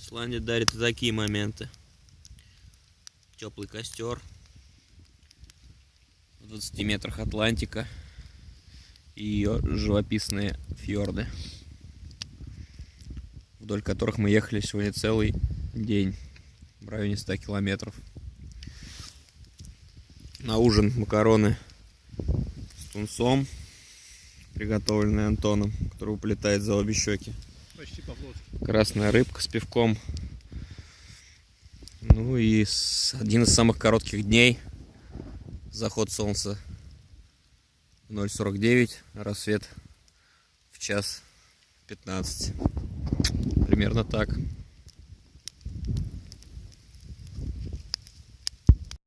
Исландия дарит и такие моменты. Теплый костер. В 20 метрах Атлантика. И ее живописные фьорды, вдоль которых мы ехали сегодня целый день. В районе 100 километров. На ужин макароны с тунцом, приготовленные Антоном, который уплетает за обе щеки. Почти по-флотски. Красная рыбка с пивком. Ну и один из самых коротких дней. Заход солнца в 0:49, рассвет в 1:15. Примерно так.